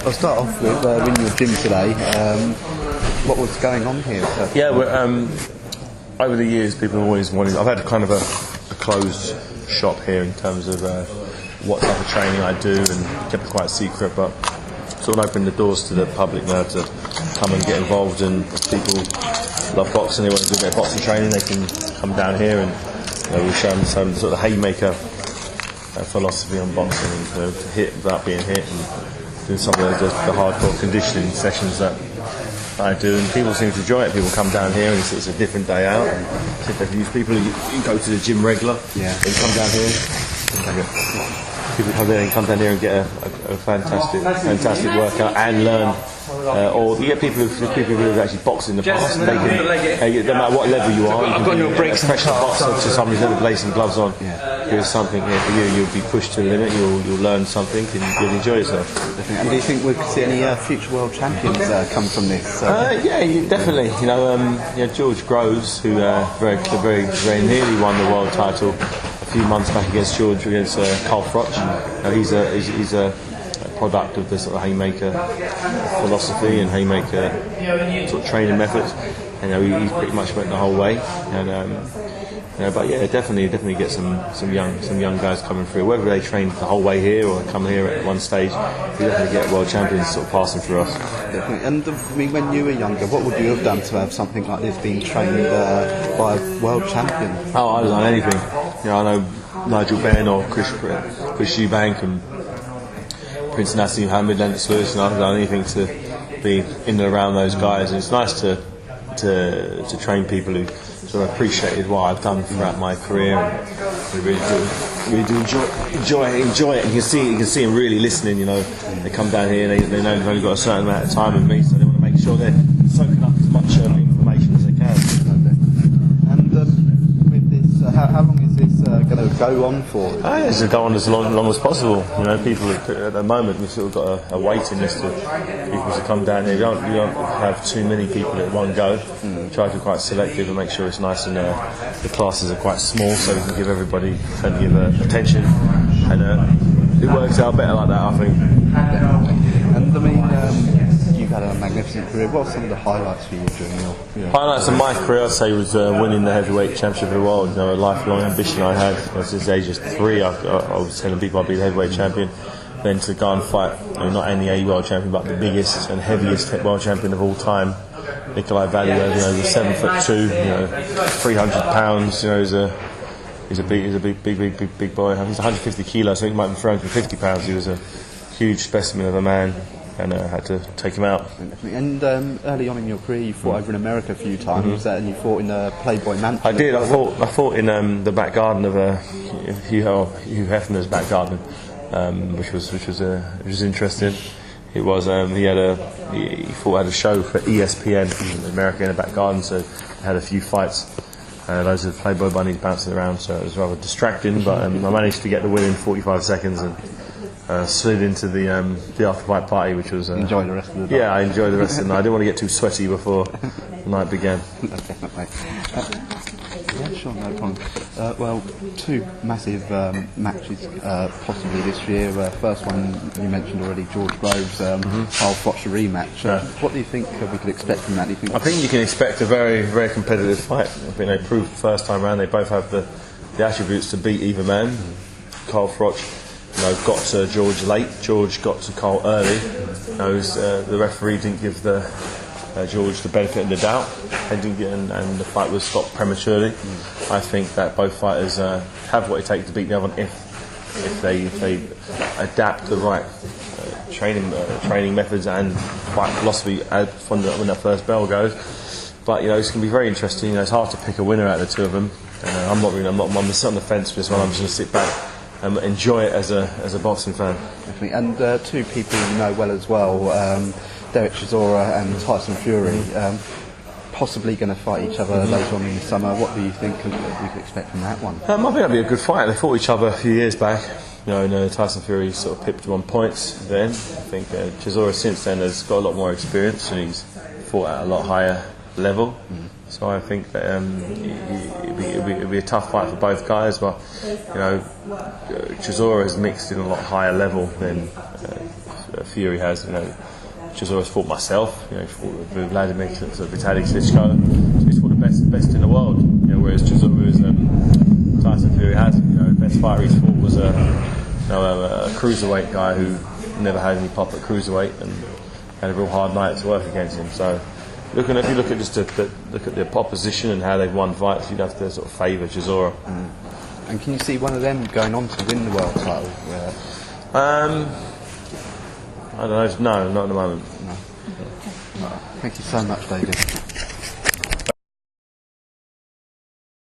I'll start off with in your gym today. What was going on here? Yeah, over the years, people have always wanted. I've had kind of a closed shop here in terms of what type of training I do, and kept it quite secret. But sort of opened the doors to the public now to come and get involved. And if people love boxing, they want to do a bit of boxing training, they can come down here and we'll show them some sort of Haymaker philosophy on boxing, and to hit without being hit, and do some of the hardcore conditioning sessions that I do, and people seem to enjoy it. People come down here and it's a different day out. And if they can use people who go to the gym regular, they come down here. People come there and and get a fantastic workout and learn. Or you get people who've actually boxed in the past. They can, no matter what level you are, you can be a professional boxer to somebody who's never lacing gloves on. Here's something here for you. You'll be pushed to the limit. You'll learn something, and you'll enjoy yourself. And do you think we could see any future world champions come from this? Yeah, definitely. George Groves, who very nearly won the world title a few months back against Carl Froch. He's a product of the sort of Haymaker philosophy and Haymaker sort of training methods. He's pretty much went the whole way. But yeah, definitely get some young guys coming through. Whether they train the whole way here or come here at one stage, we definitely get world champions sort of passing through us. Definitely. And when you were younger, what would you have done to have something like this being trained by a world champion? Oh, I'd have done anything. I know Nigel Benn or Chris Eubank and Prince Nassim Mohammed, Leonard Lewis, and I've done anything to be in and around those guys. And it's nice to train people who sort of appreciated what I've done throughout my career, and we really do enjoy it. And you can see them really listening. They come down here, they know they've only got a certain amount of time with me, so they want to make sure they're soaking up as much information as they can. And with this, how long is this going to go on for? It's going to go on as long as possible. People at the moment, we've sort of got a waiting list of people to come down here. You don't have too many people at one go. Try to be quite selective and make sure it's nice, and the classes are quite small, so we can give everybody plenty of attention. And it works out better like that, I think. And you've had a magnificent career. What are some of the highlights for you during your highlights of my career? I'd say was winning the heavyweight championship of the world. A lifelong ambition I had since the age of 3. I was telling people I'd be the heavyweight champion. Then to go and fight, not only a world champion, but the biggest and heaviest world champion of all time, Nikolai Valuev. He's 7'2", 300 pounds. He's a big boy. He's 150 kilos. I think he might be 350 pounds. He was a huge specimen of a man, and had to take him out. And early on in your career, you fought over in America a few times, and you fought in Playboy Mansion. I did. I fought in the back garden of Hugh Hefner's back garden, which was interesting. It was he fought at a show for ESPN in America in the back garden, so I had a few fights. Loads of Playboy bunnies bouncing around, so it was rather distracting. But I managed to get the win in 45 seconds and slid into the after-fight party, which was... enjoy the rest of the night. Yeah, I enjoyed the rest of the night. I didn't want to get too sweaty before the night began. Definitely. Yeah, sure, no problem. Well, 2 massive matches possibly this year. First one you mentioned already, George Groves, Carl Froch rematch. What do you think we could expect from that? Do you think? I think you can expect a very, very competitive fight. I think they proved the first time around they both have the attributes to beat either man. Carl Froch got to George late. George got to Carl early. The referee didn't give George the benefit of the doubt, and the fight was stopped prematurely. I think that both fighters have what it takes to beat the other one if they adapt the right training methods and fight philosophy when that first bell goes. But it's going to be very interesting. It's hard to pick a winner out of the two of them. I'm sitting on the fence for this one. I'm just going to sit back and enjoy it as a boxing fan. Definitely. And 2 people you know well as well, Dereck, Chisora and Tyson Fury, possibly going to fight each other later on in the summer. What do you think we could expect from that one? I think that'd be a good fight. They fought each other a few years back. Tyson Fury sort of pipped him on points then. I think Chisora since then has got a lot more experience, and he's fought at a lot higher level. So I think that it'd be a tough fight for both guys. But Chisora has mixed in a lot higher level than Fury has. You know, Chisora's fought myself. You know, fought with Vladimir, Vitaly Klitschko. So he's fought the best in the world. You know, whereas Chisora is Tyson Fury has. You know, the best fighter he's fought was a cruiserweight guy who never had any pop at cruiserweight and had a real hard night to work against him. So, if you look at just look at the opposition and how they've won fights, you'd have to sort of favour Chisora. And can you see one of them going on to win the world title? I don't know. No, not at the moment. No. Thank you so much, David.